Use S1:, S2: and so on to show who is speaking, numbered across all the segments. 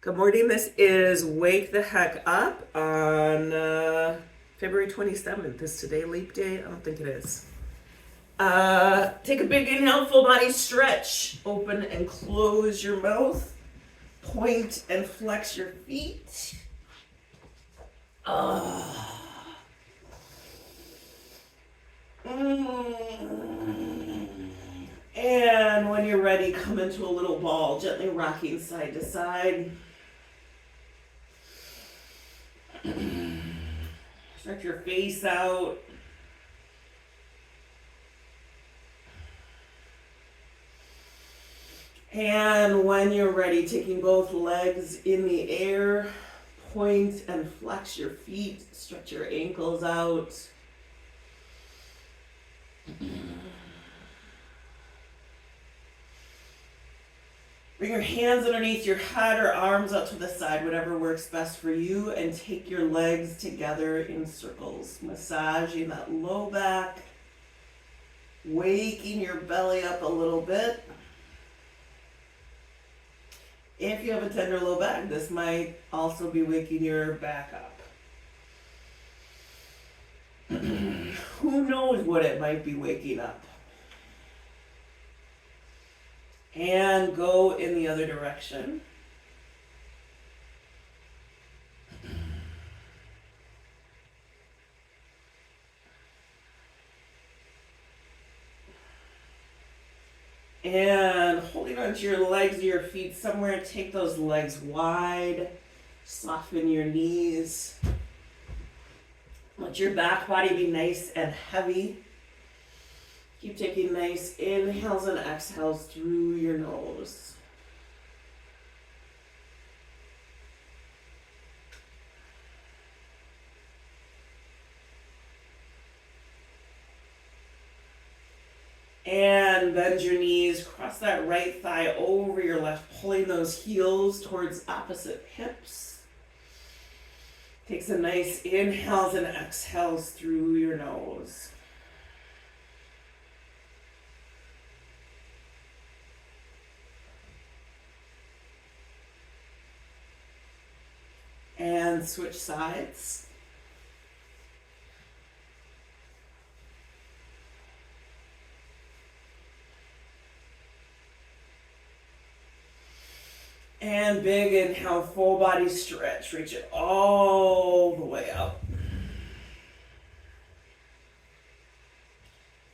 S1: Good morning. This is Wake the Heck Up on February 27th. Is today leap day? I don't think it is. Take a big inhale, full body stretch. Open and close your mouth. Point and flex your feet. And when you're ready, come into a little ball, gently rocking side to side. Stretch your face out. And when you're ready, taking both legs in the air, point and flex your feet, stretch your ankles out. Bring your hands underneath your head or arms out to the side, whatever works best for you, and take your legs together in circles, massaging that low back, waking your belly up a little bit. If you have a tender low back, this might also be waking your back up. Who knows what it might be waking up? And go in the other direction. And holding onto your legs or your feet somewhere, take those legs wide, soften your knees. Let your back body be nice and heavy. Keep taking nice inhales and exhales through your nose. And bend your knees, cross that right thigh over your left, pulling those heels towards opposite hips. Take some nice inhales and exhales through your nose. And switch sides. And big inhale, full body stretch. Reach it all the way up.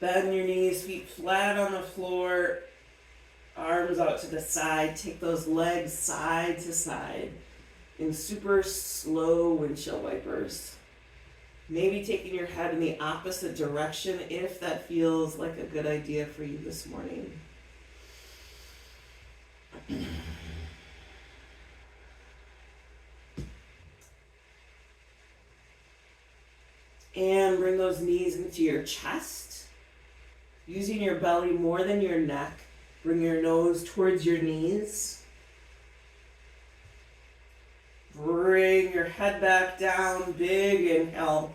S1: Bend your knees, feet flat on the floor, arms out to the side. Take those legs side to side in super slow windshield wipers. Maybe taking your head in the opposite direction if that feels like a good idea for you this morning. And bring those knees into your chest. Using your belly more than your neck. Bring your nose towards your knees. Bring your head back down. Big inhale.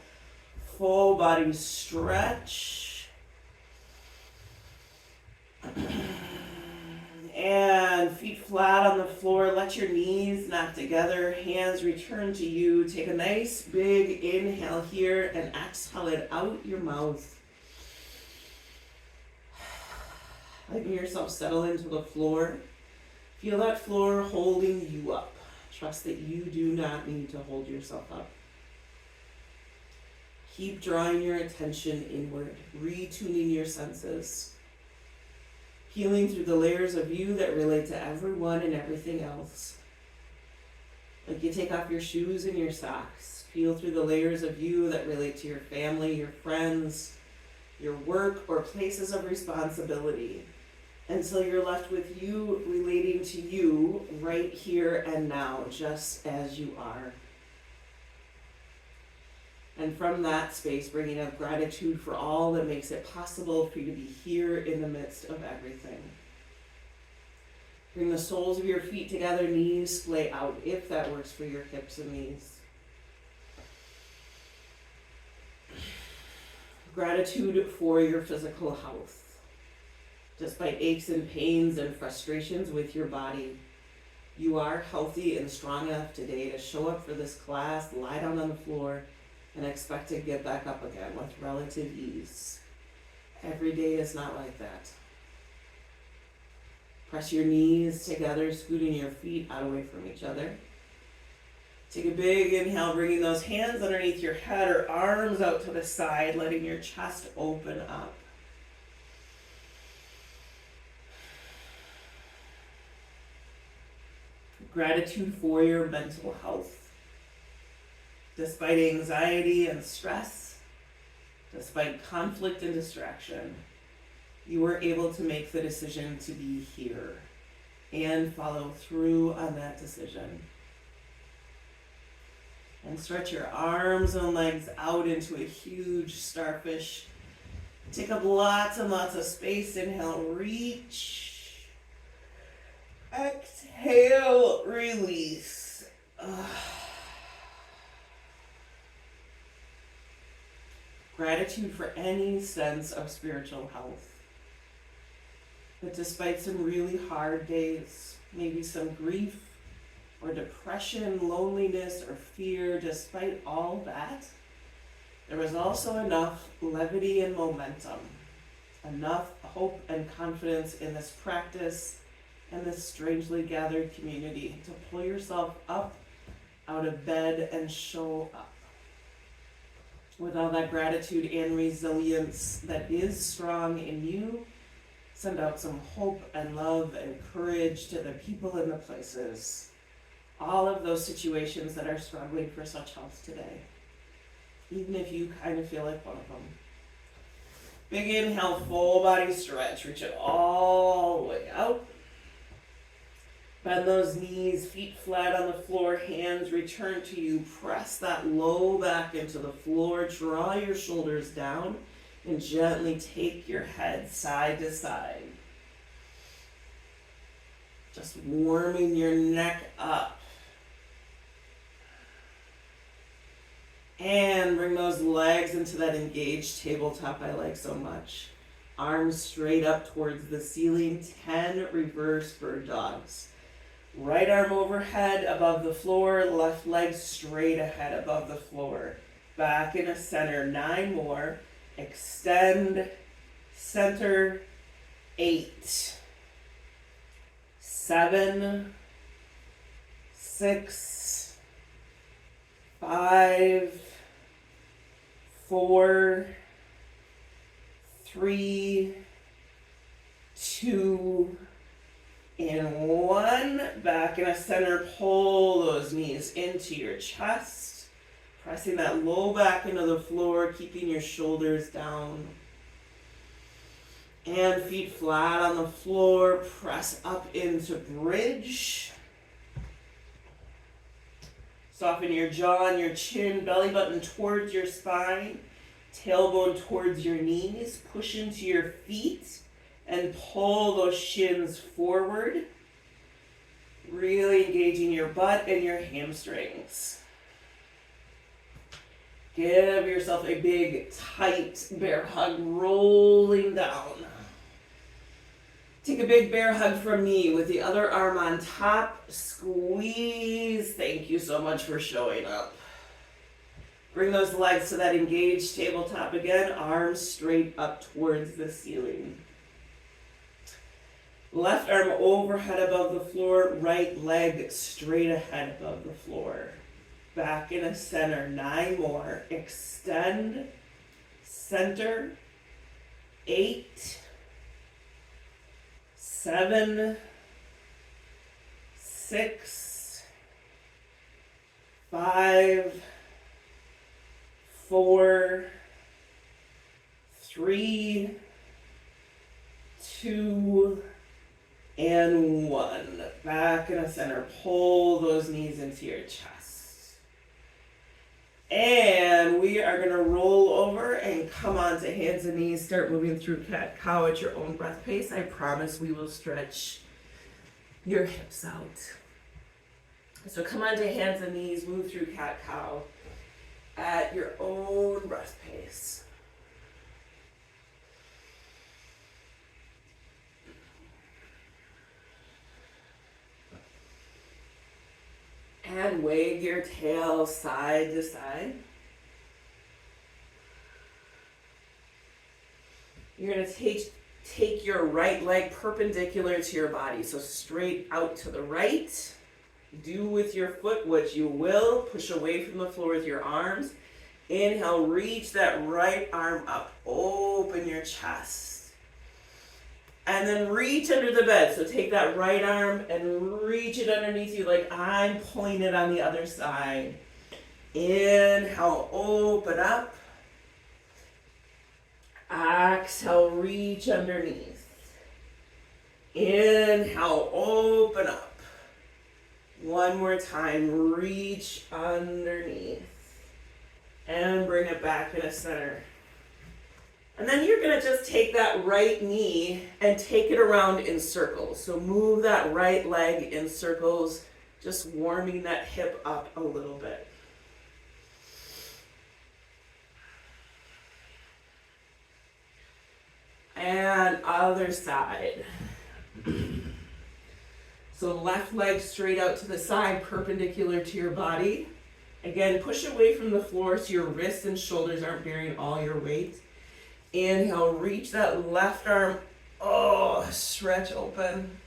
S1: Full body stretch. And feet flat on the floor. Let your knees knock together. Hands return to you. Take a nice big inhale here and exhale it out your mouth. Letting yourself settle into the floor. Feel that floor holding you up. Trust that you do not need to hold yourself up. Keep drawing your attention inward, retuning your senses. Healing through the layers of you that relate to everyone and everything else. Like you take off your shoes and your socks. Feel through the layers of you that relate to your family, your friends, your work, or places of responsibility. Until you're left with you relating to you right here and now, just as you are. And from that space, bringing up gratitude for all that makes it possible for you to be here in the midst of everything. Bring the soles of your feet together, knees splay out, if that works for your hips and knees. Gratitude for your physical health. Despite aches and pains and frustrations with your body, You are healthy and strong enough today to show up for this class, lie down on the floor, and expect to get back up again with relative ease. Every day is not like that. Press your knees together, scooting your feet out away from each other. Take a big inhale, bringing those hands underneath your head or arms out to the side, letting your chest open up. Gratitude for your mental health. Despite anxiety and stress, despite conflict and distraction, you were able to make the decision to be here and follow through on that decision. And stretch your arms and legs out into a huge starfish. Take up lots and lots of space. Inhale, reach. Exhale, release. Gratitude for any sense of spiritual health. But despite some really hard days, maybe some grief, or depression, loneliness, or fear, despite all that, there was also enough levity and momentum, enough hope and confidence in this practice and this strangely gathered community to pull yourself up out of bed and show up. With all that gratitude and resilience that is strong in you, send out some hope and love and courage to the people and the places. All of those situations that are struggling for such health today, even if you kind of feel like one of them. Big inhale, full body stretch, reach it all the way out. Bend those knees, feet flat on the floor, hands return to you. Press that low back into the floor, draw your shoulders down, and gently take your head side to side. Just warming your neck up. And bring those legs into that engaged tabletop I like so much. Arms straight up towards the ceiling, 10 reverse bird dogs. Right arm overhead above the floor, left leg straight ahead above the floor. Back in the center, 9 more. Extend, center, 8, 7, 6, 5, 4, 3, 2, and 1. Back in a center, pull those knees into your chest, pressing that low back into the floor, keeping your shoulders down. And feet flat on the floor, press up into bridge. Soften your jaw and your chin, belly button towards your spine, tailbone towards your knees. Push into your feet and pull those shins forward. Really engaging your butt and your hamstrings. Give yourself a big, tight bear hug, rolling down. Take a big bear hug from me with the other arm on top. Squeeze. Thank you so much for showing up. Bring those legs to that engaged tabletop again. Arms straight up towards the ceiling. Left arm overhead above the floor. Right leg straight ahead above the floor. Back in a center. 9 more. Extend. Center. 8. 7, 6, 5, 4, 3, 2, and 1. Back in the center. Pull those knees into your chest. And we are going to roll over and come onto hands and knees. Start moving through cat-cow at your own breath pace. I promise we will stretch your hips out. So come onto hands and knees, move through cat-cow at your own breath pace. And wag your tail side to side. You're going to take your right leg perpendicular to your body, so straight out to the right. Do with your foot what you will. Push away from the floor with your arms. Inhale, reach that right arm up. Open your chest. And then reach under the bed. So take that right arm and reach it underneath you like I'm pulling it on the other side. Inhale, open up. Exhale, reach underneath. Inhale, open up. One more time, reach underneath. And bring it back to the center. And then you're going to just take that right knee and take it around in circles. So move that right leg in circles, just warming that hip up a little bit. And other side. So left leg straight out to the side, perpendicular to your body. Again, push away from the floor so your wrists and shoulders aren't bearing all your weight. Inhale, reach that left arm. Oh, stretch open.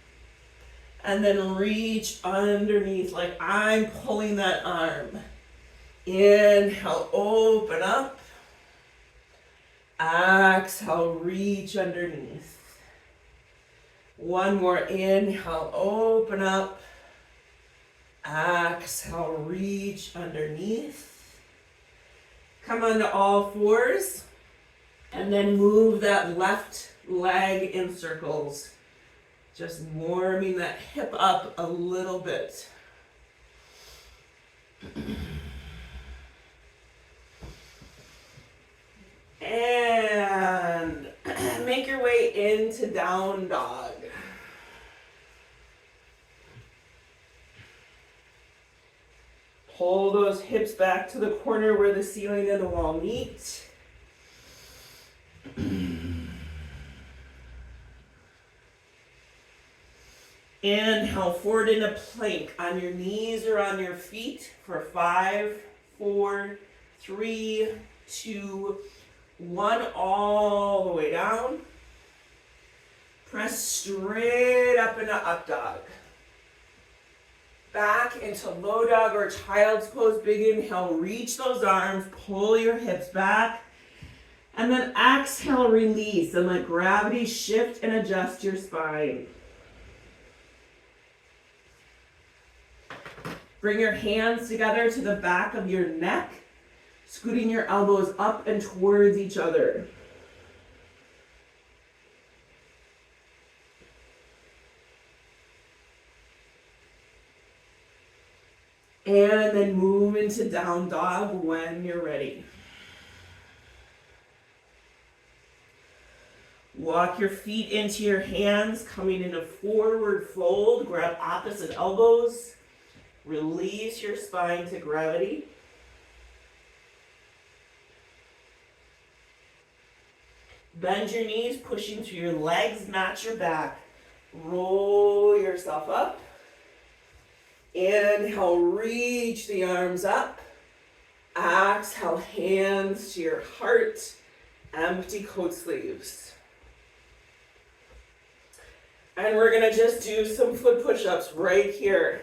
S1: And then reach underneath like I'm pulling that arm. Inhale, open up. Exhale, reach underneath. One more inhale, open up. Exhale, reach underneath. Come onto all fours. And then move that left leg in circles. Just warming that hip up a little bit. And make your way into down dog. Pull those hips back to the corner where the ceiling and the wall meet. Inhale, forward into plank on your knees or on your feet for 5, 4, 3, 2, 1, all the way down. Press straight up into up dog. Back into low dog or child's pose. Big inhale, reach those arms, pull your hips back. And then exhale, release and let gravity shift and adjust your spine. Bring your hands together to the back of your neck, scooting your elbows up and towards each other. And then move into down dog when you're ready. Walk your feet into your hands, coming into forward fold. Grab opposite elbows. Release your spine to gravity. Bend your knees, pushing through your legs, match your back. Roll yourself up. Inhale, reach the arms up. Exhale, hands to your heart. Empty coat sleeves. And we're going to just do some foot push-ups right here.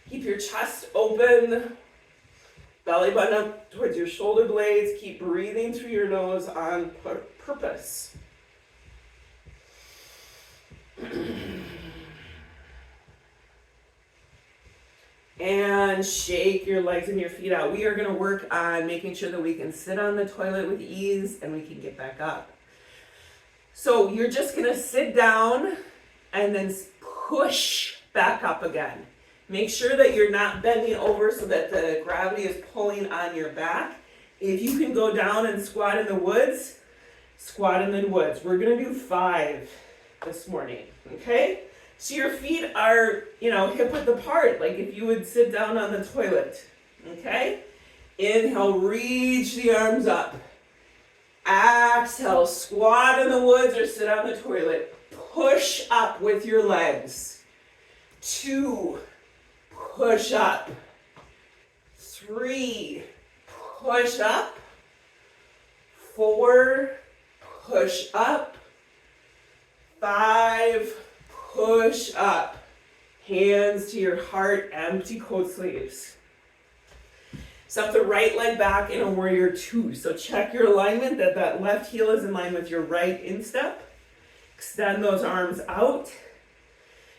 S1: Keep your chest open. Belly button up towards your shoulder blades. Keep breathing through your nose on purpose. And shake your legs and your feet out. We are going to work on making sure that we can sit on the toilet with ease and we can get back up. So you're just going to sit down and then push back up again. Make sure that you're not bending over so that the gravity is pulling on your back. If you can go down and squat in the woods, squat in the woods. We're going to do 5 this morning, okay? So your feet are, hip width apart, like if you would sit down on the toilet, okay? Inhale, reach the arms up. Exhale, squat in the woods or sit on the toilet. Push up with your legs. 2, push up. 3, push up. 4, push up. 5, push up. Hands to your heart, empty coat sleeves. Step the right leg back in a warrior 2. So check your alignment that that left heel is in line with your right instep. Extend those arms out.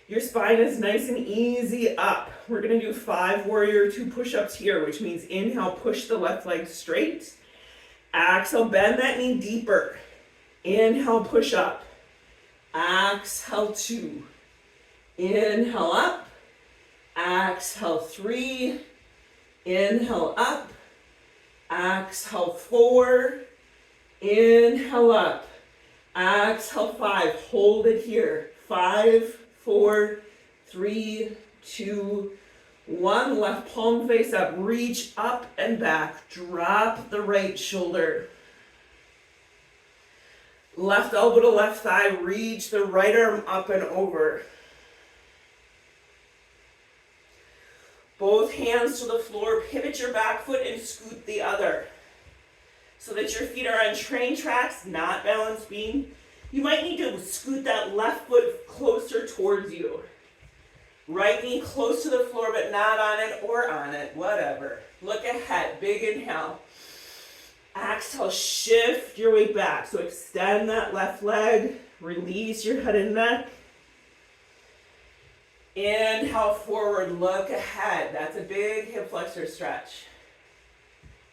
S1: Your spine is nice and easy up. We're going to do 5 warrior 2 push-ups here, which means inhale, push the left leg straight. Exhale, bend that knee deeper. Inhale, push up. Exhale, 2. Inhale up. Exhale, 3. Inhale up. Exhale, 4. Inhale up. Exhale, 5. Hold it here. 5, 4, 3, 2, 1. Left palm face up. Reach up and back. Drop the right shoulder. Left elbow to left thigh. Reach the right arm up and over. Both hands to the floor. Pivot your back foot and scoot the other, so that your feet are on train tracks, not balance beam. You might need to scoot that left foot closer towards you. Right knee close to the floor, but not on it or on it, whatever. Look ahead, big inhale. Exhale, shift your weight back. So extend that left leg, release your head and neck. Inhale forward, look ahead. That's a big hip flexor stretch.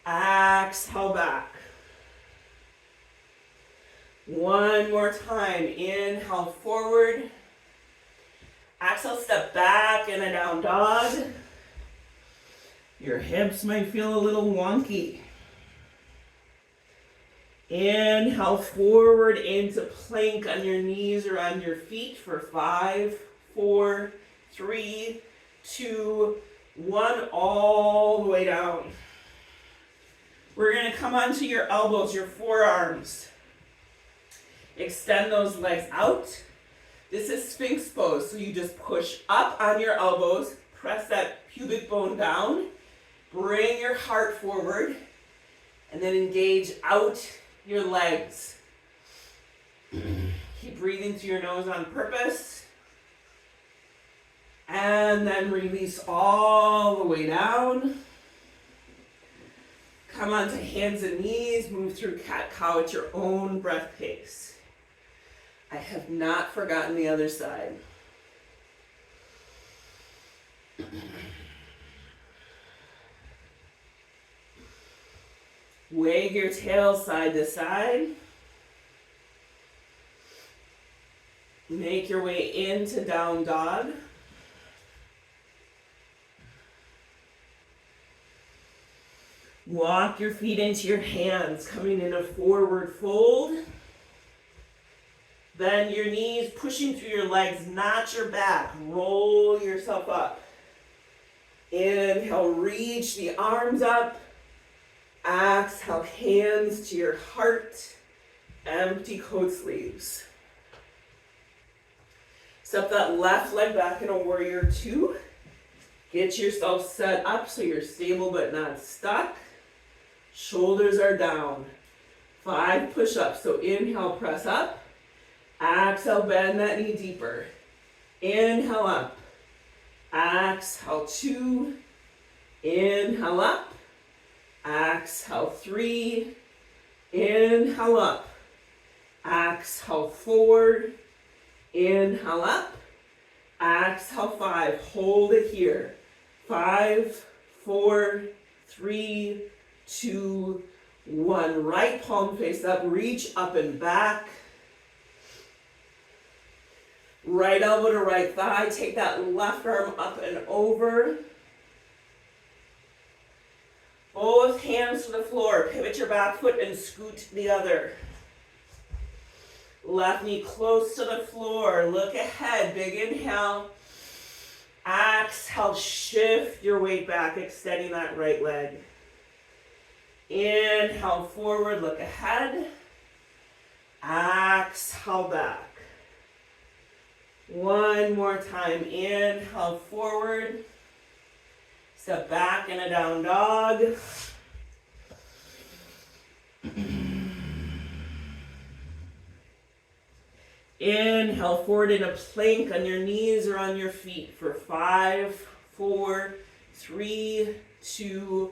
S1: Exhale back. One more time. Inhale forward. Exhale, step back in a down dog. Your hips might feel a little wonky. Inhale forward into plank on your knees or on your feet for 5, 4, 3, 2, 1, all the way down. We're going to come onto your elbows, your forearms. Extend those legs out. This is Sphinx pose, so you just push up on your elbows, press that pubic bone down, bring your heart forward, and then engage out your legs. Keep breathing through your nose on purpose. And then release all the way down. Come onto hands and knees, move through cat-cow at your own breath pace. I have not forgotten the other side. Wag your tail side to side. Make your way into down dog. Walk your feet into your hands, coming in a forward fold. Bend your knees, pushing through your legs, not your back. Roll yourself up. Inhale, reach the arms up. Exhale, hands to your heart. Empty coat sleeves. Step that left leg back in a warrior 2. Get yourself set up so you're stable but not stuck. Shoulders are down. 5 push-ups. So inhale, press up. Exhale, bend that knee deeper. Inhale up. Exhale, 2. Inhale up. Exhale, 3. Inhale up. Exhale, 4. Inhale up. Exhale, 5. Hold it here. 5, 4, 3, 2, 1. Right palm face up. Reach up and back. Right elbow to right thigh. Take that left arm up and over. Both hands to the floor. Pivot your back foot and scoot the other. Left knee close to the floor. Look ahead. Big inhale. Exhale. Shift your weight back, extending that right leg. Inhale forward. Look ahead. Exhale back. One more time. Inhale forward. Step back in a down dog. Inhale forward in a plank on your knees or on your feet for 5, 4, 3, 2,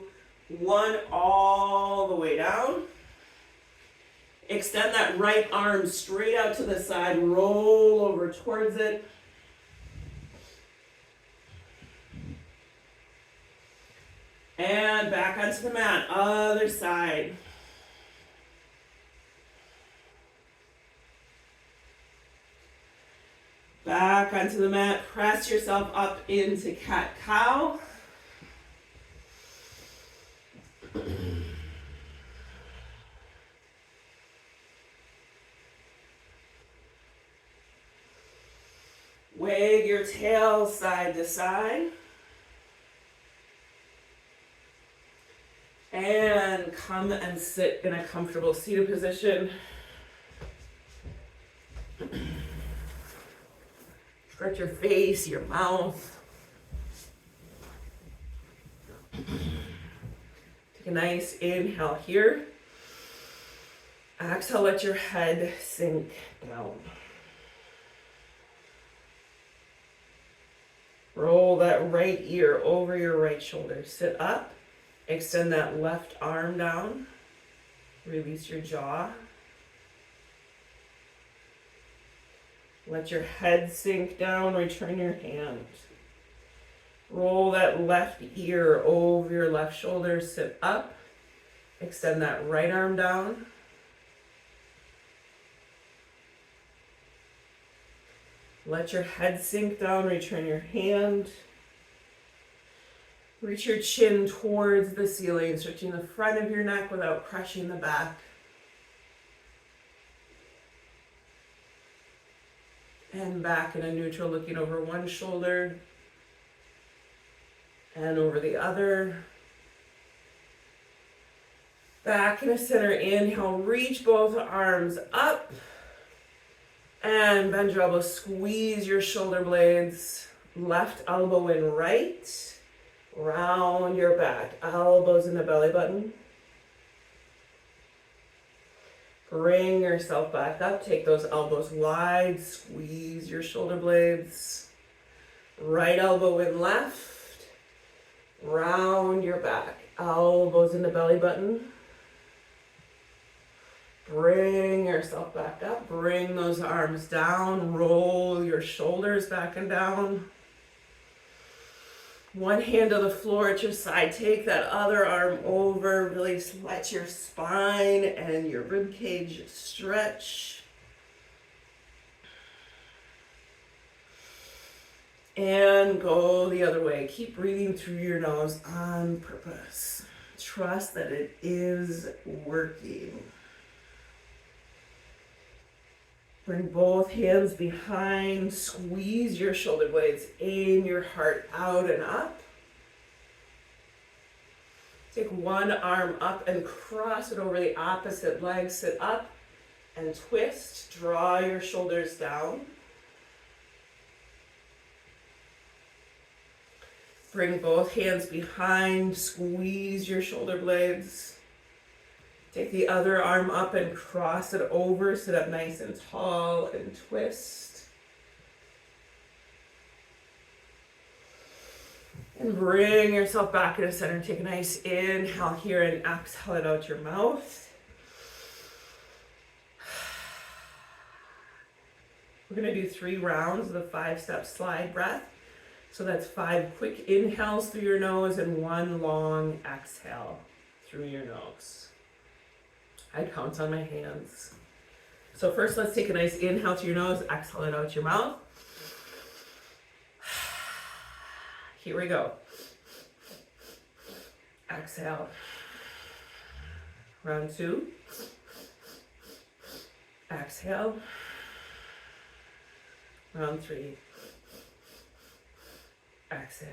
S1: 1. All the way down. Extend that right arm straight out to the side. Roll over towards it. And back onto the mat. Other side. Back onto the mat. Press yourself up into cat-cow. Wag your tail side to side. And come and sit in a comfortable seated position. Stretch your face, your mouth. Take a nice inhale here. Exhale, let your head sink down. Roll that right ear over your right shoulder. Sit up. Extend that left arm down. Release your jaw. Let your head sink down. Return your hand. Roll that left ear over your left shoulder. Sit up. Extend that right arm down. Let your head sink down. Return your hand. Reach your chin towards the ceiling, stretching the front of your neck without crushing the back. And back in a neutral, looking over one shoulder and over the other. Back in a center inhale, reach both arms up and bend your elbows, squeeze your shoulder blades, left elbow in right. Round your back, elbows in the belly button. Bring yourself back up, take those elbows wide, squeeze your shoulder blades. Right elbow in left, round your back, elbows in the belly button. Bring yourself back up, bring those arms down, roll your shoulders back and down. One hand to the floor at your side. Take that other arm over. Really let your spine and your rib cage stretch. And go the other way. Keep breathing through your nose on purpose. Trust that it is working. Bring both hands behind, squeeze your shoulder blades, aim your heart out and up. Take one arm up and cross it over the opposite leg. Sit up and twist. Draw your shoulders down. Bring both hands behind, squeeze your shoulder blades. Take the other arm up and cross it over. Sit up nice and tall and twist. And bring yourself back into center. Take a nice inhale here and exhale it out your mouth. We're going to do 3 rounds of the 5-step slide breath. So that's 5 quick inhales through your nose and 1 long exhale through your nose. I count on my hands. So first, let's take a nice inhale through your nose, exhale it out your mouth. Here we go. Exhale. Round 2. Exhale. Round 3. Exhale.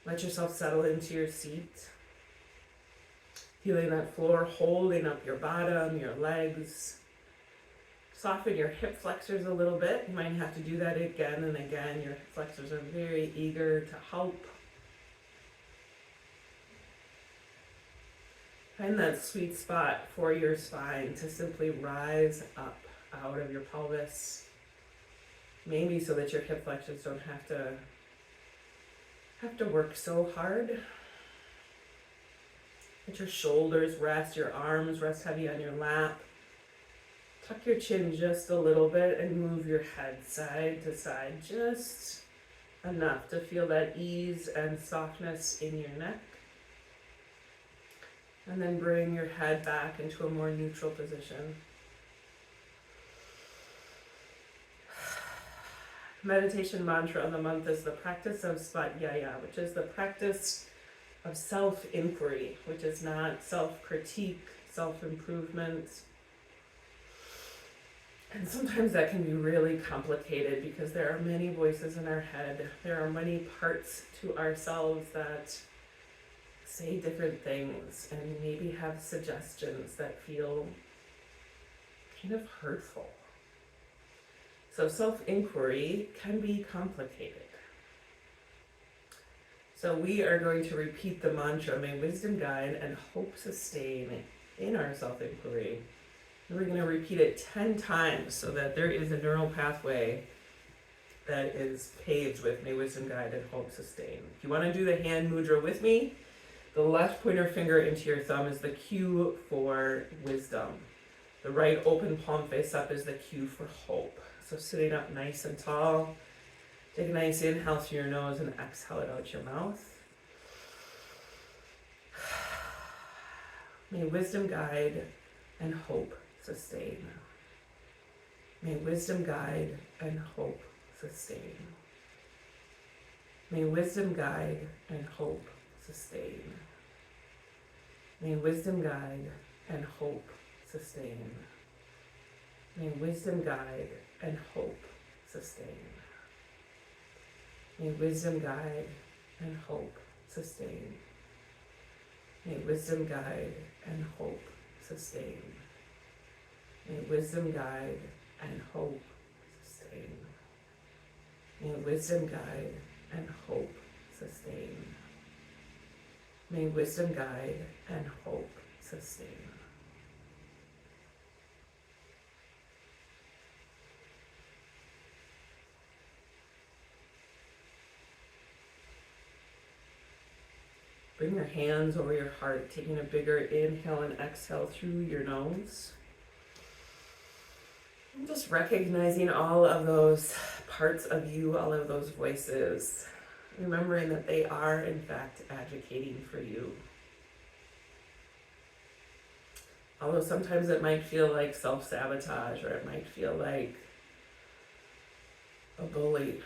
S1: Let yourself settle into your seat. Feeling that floor holding up your bottom, your legs. Soften your hip flexors a little bit. You might have to do that again and again. Your hip flexors are very eager to help. Find that sweet spot for your spine to simply rise up out of your pelvis. Maybe so that your hip flexors don't have to work so hard. Let your shoulders rest, your arms rest heavy on your lap. Tuck your chin just a little bit and move your head side to side, just enough to feel that ease and softness in your neck. And then bring your head back into a more neutral position. Meditation mantra of the month is the practice of Svat-Yaya, which is the practice of self-inquiry, which is not self-critique, self-improvement. And sometimes that can be really complicated because there are many voices in our head. There are many parts to ourselves that say different things and maybe have suggestions that feel kind of hurtful. So self-inquiry can be complicated. So we are going to repeat the mantra, may wisdom guide and hope sustain in our self-inquiry. And we're going to repeat it 10 times so that there is a neural pathway that is paved with may wisdom guide and hope sustain. If you want to do the hand mudra with me, the left pointer finger into your thumb is the cue for wisdom. The right open palm face up is the cue for hope. So sitting up nice and tall, take a nice inhale through your nose and exhale it out your mouth. May wisdom guide and hope sustain. May wisdom guide and hope sustain. May wisdom guide and hope sustain. May wisdom guide and hope sustain. May wisdom guide and hope sustain. May wisdom guide and hope sustain. May wisdom guide and hope sustain. May wisdom guide and hope sustain. May wisdom guide and hope sustain. May wisdom guide and hope sustain. Bring your hands over your heart, taking a bigger inhale and exhale through your nose. And just recognizing all of those parts of you, all of those voices, remembering that they are in fact advocating for you. Although sometimes it might feel like self-sabotage, or it might feel like a bully.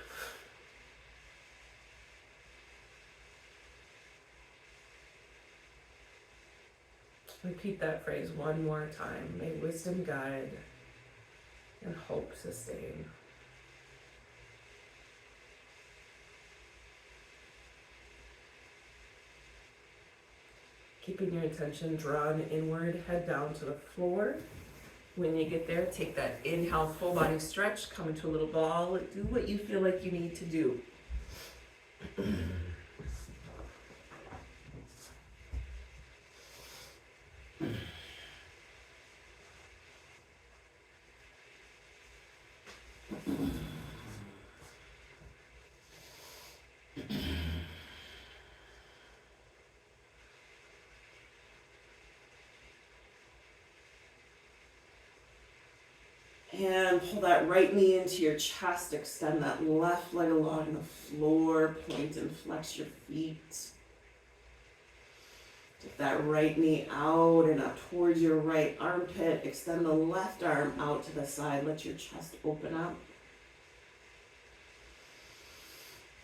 S1: Repeat that phrase one more time. May wisdom guide and hope sustain. Keeping your attention drawn inward, head down to the floor. When you get there, take that inhale, full body stretch, come into a little ball, do what you feel like you need to do. And pull that right knee into your chest, extend that left leg along the floor, point and flex your feet. Take that right knee out and up towards your right armpit, extend the left arm out to the side, let your chest open up.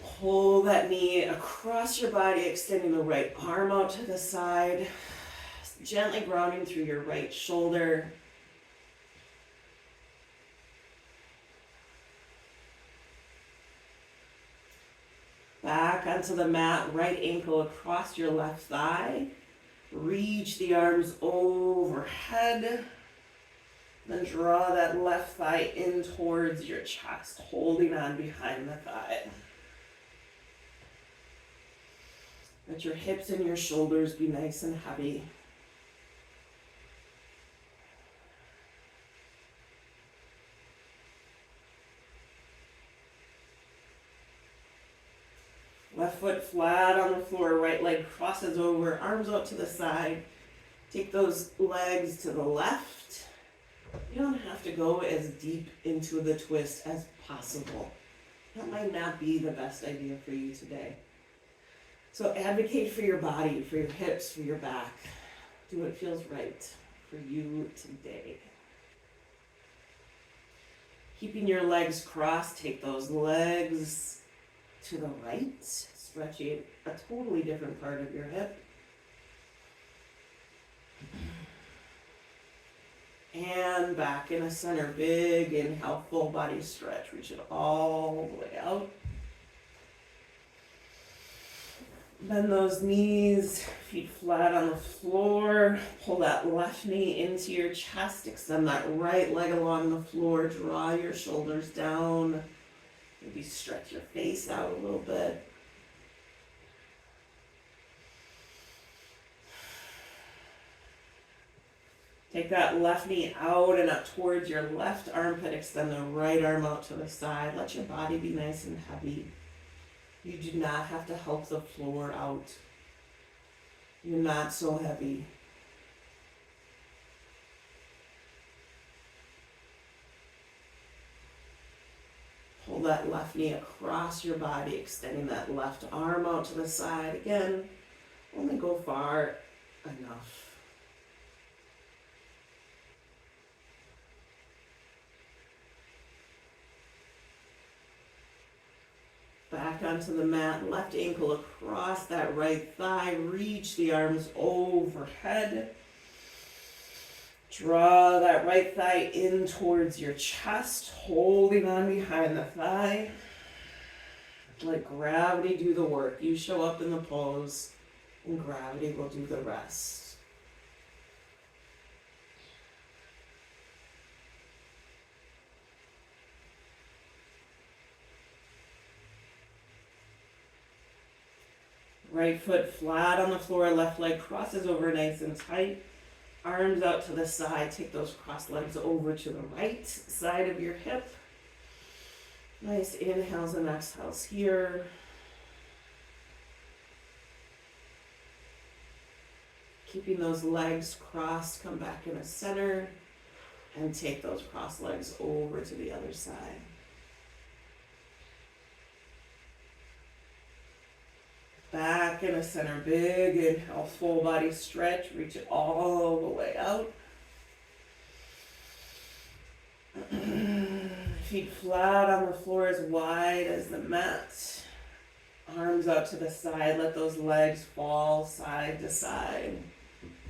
S1: Pull that knee across your body, extending the right arm out to the side, gently grounding through your right shoulder. Back onto the mat, right ankle across your left thigh. Reach the arms overhead. Then draw that left thigh in towards your chest, holding on behind the thigh. Let your hips and your shoulders be nice and heavy. Left foot flat on the floor, right leg crosses over, arms out to the side. Take those legs to the left. You don't have to go as deep into the twist as possible. That might not be the best idea for you today. So advocate for your body, for your hips, for your back. Do what feels right for you today. Keeping your legs crossed, take those legs to the right, stretching a totally different part of your hip. And back in the center, big inhale, full body stretch, reach it all the way out. Bend those knees, feet flat on the floor. Pull that left knee into your chest, extend that right leg along the floor, draw your shoulders down. Maybe stretch your face out a little bit. Take that left knee out and up towards your left armpit. Extend the right arm out to the side. Let your body be nice and heavy. You do not have to help the floor out. You're not so heavy. Pull that left knee across your body, extending that left arm out to the side. Again, only go far enough. Back onto the mat, left ankle across that right thigh. Reach the arms overhead. Draw that right thigh in towards your chest, holding on behind the thigh. Let gravity do the work. You show up in the pose, and gravity will do the rest. Right foot flat on the floor, left leg crosses over nice and tight. Arms out to the side. Take those crossed legs over to the right side of your hip. Nice inhales and exhales here. Keeping those legs crossed, come back in the center and take those crossed legs over to the other side. Back in the center, big inhale, full body stretch, reach it all the way out. Feet flat on the floor, as wide as the mat. Arms out to the side, let those legs fall side to side.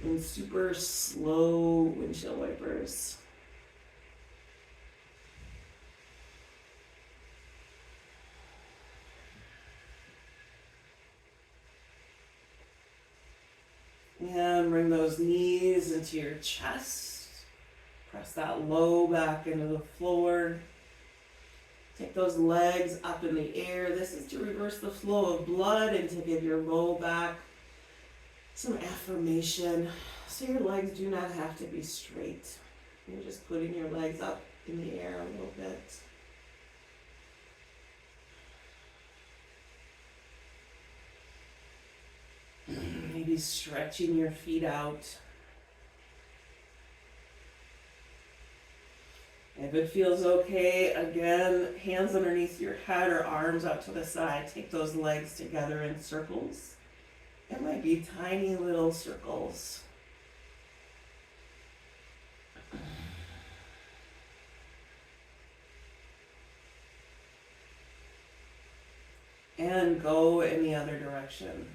S1: And super slow windshield wipers. And bring those knees into your chest. Press that low back into the floor. Take those legs up in the air. This is to reverse the flow of blood and to give your low back some affirmation. So your legs do not have to be straight. You're just putting your legs up in the air a little bit. Maybe stretching your feet out. If it feels okay, again, hands underneath your head or arms out to the side. Take those legs together in circles. It might be tiny little circles. And go in the other direction.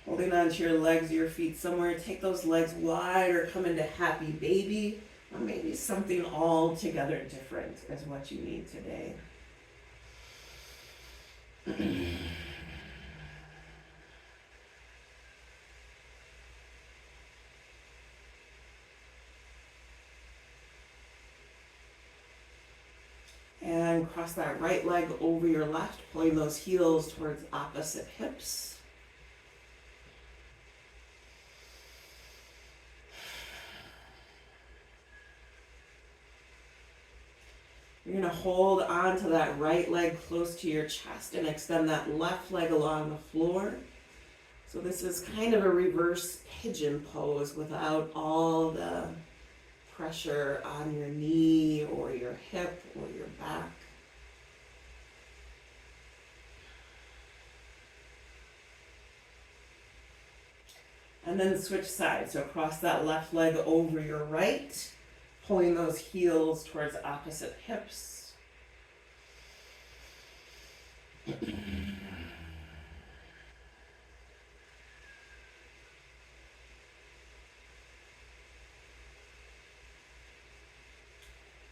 S1: Holding onto your legs, your feet somewhere. Take those legs wide or come into happy baby. Or maybe something altogether different is what you need today. And cross that right leg over your left, pulling those heels towards opposite hips. You're going to hold on to that right leg close to your chest and extend that left leg along the floor. So this is kind of a reverse pigeon pose without all the pressure on your knee or your hip or your back. And then switch sides. So cross that left leg over your right, pulling those heels towards opposite hips.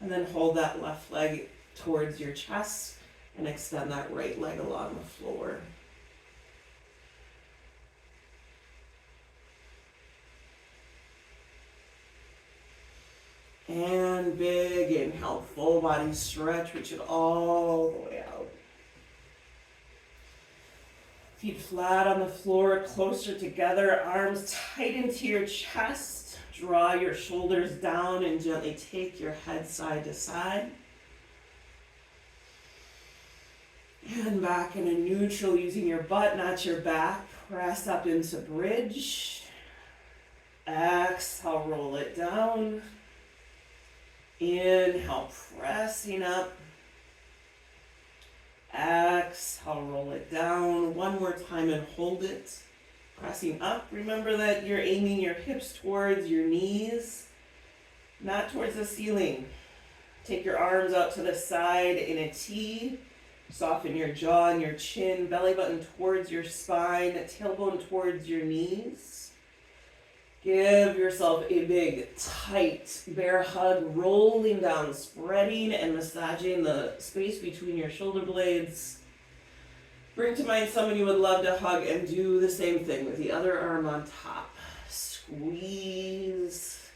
S1: And then hold that left leg towards your chest and extend that right leg along the floor. And big inhale, full body stretch, reach it all the way out. Feet flat on the floor, closer together, arms tight into your chest. Draw your shoulders down and gently take your head side to side. And back into neutral, using your butt, not your back. Press up into bridge. Exhale, roll it down. Inhale, pressing up. Exhale, roll it down. One more time and hold it. Pressing up. Remember that you're aiming your hips towards your knees, not towards the ceiling. Take your arms out to the side in a T. Soften your jaw and your chin, belly button towards your spine, tailbone towards your knees. Give yourself a big, tight bear hug, rolling down, spreading and massaging the space between your shoulder blades. Bring to mind someone you would love to hug and do the same thing with the other arm on top. Squeeze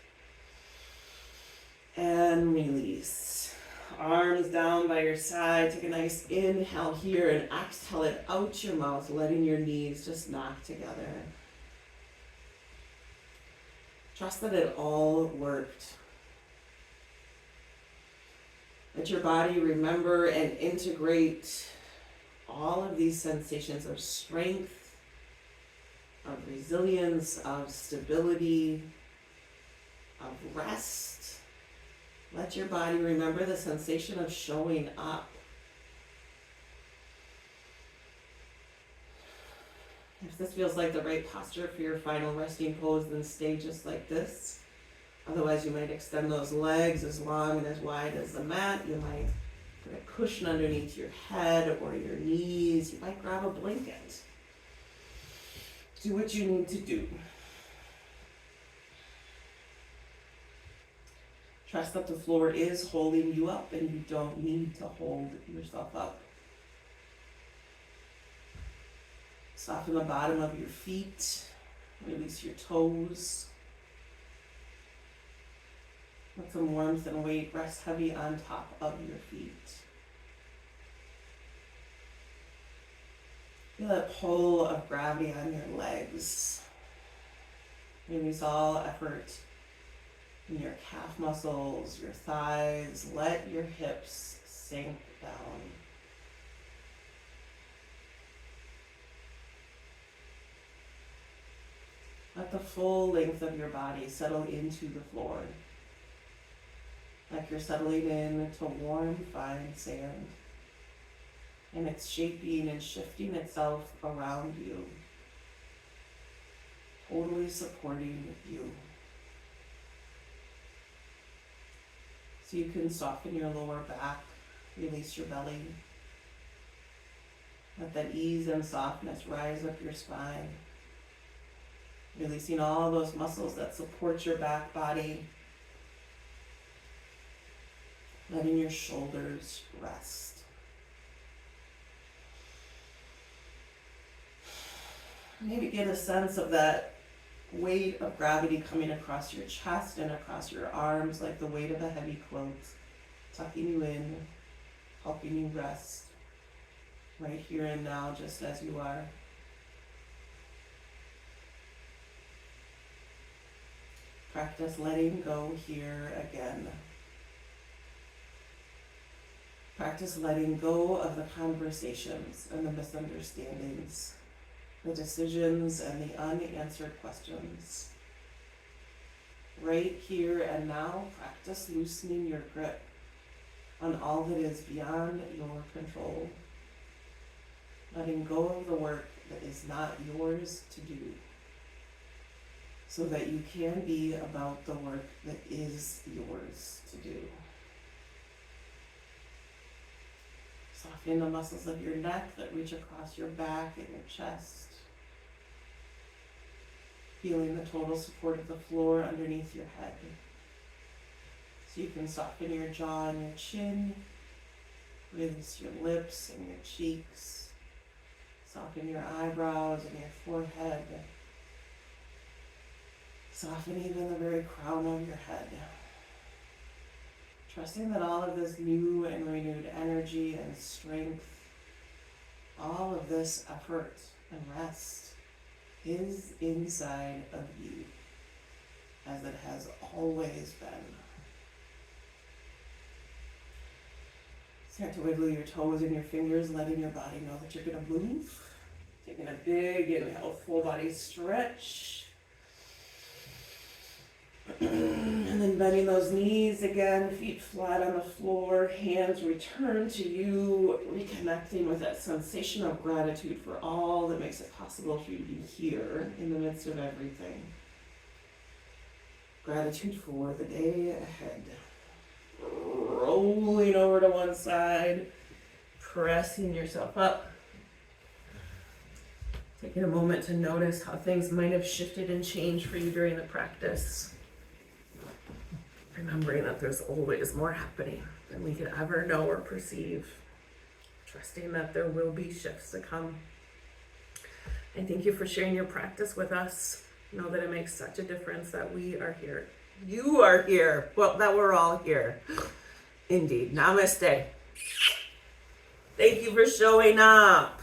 S1: and release. Arms down by your side. Take a nice inhale here and exhale it out your mouth, letting your knees just knock together. Trust that it all worked. Let your body remember and integrate all of these sensations of strength, of resilience, of stability, of rest. Let your body remember the sensation of showing up. If this feels like the right posture for your final resting pose, then stay just like this. Otherwise, you might extend those legs as long and as wide as the mat. You might put a cushion underneath your head or your knees. You might grab a blanket. Do what you need to do. Trust that the floor is holding you up and you don't need to hold yourself up. Soften the bottom of your feet. Release your toes. Let some warmth and weight rest heavy on top of your feet. Feel that pull of gravity on your legs. Release all effort in your calf muscles, your thighs. Let your hips sink down. Let the full length of your body settle into the floor. Like you're settling into warm, fine sand. And it's shaping and shifting itself around you. Totally supporting you. So you can soften your lower back, release your belly. Let that ease and softness rise up your spine. Releasing all those muscles that support your back body. Letting your shoulders rest. Maybe get a sense of that weight of gravity coming across your chest and across your arms like the weight of a heavy quilt, tucking you in. helping you rest right here and now, just as you are. Practice letting go here again. Practice letting go of the conversations and the misunderstandings, the decisions and the unanswered questions. Right here and now, practice loosening your grip on all that is beyond your control. Letting go of the work that is not yours to do, so that you can be about the work that is yours to do. Softening the muscles of your neck that reach across your back and your chest. Feeling the total support of the floor underneath your head. So you can soften your jaw and your chin, release your lips and your cheeks, soften your eyebrows and your forehead, soften even the very crown of your head. Trusting that all of this new and renewed energy and strength, all of this effort and rest is inside of you, as it has always been. Start to wiggle your toes and your fingers, letting your body know that you're going to move. Taking a big inhale, full body stretch. And then bending those knees again, feet flat on the floor, hands return to you, reconnecting with that sensation of gratitude for all that makes it possible for you to be here in the midst of everything. Gratitude for the day ahead. Rolling over to one side, pressing yourself up. Taking a moment to notice how things might have shifted and changed for you during the practice. Remembering that there's always more happening than we could ever know or perceive. Trusting that there will be shifts to come. And thank you for sharing your practice with us. Know that it makes such a difference that we are here. You are here. Well, that we're all here. Indeed. Namaste. Thank you for showing up.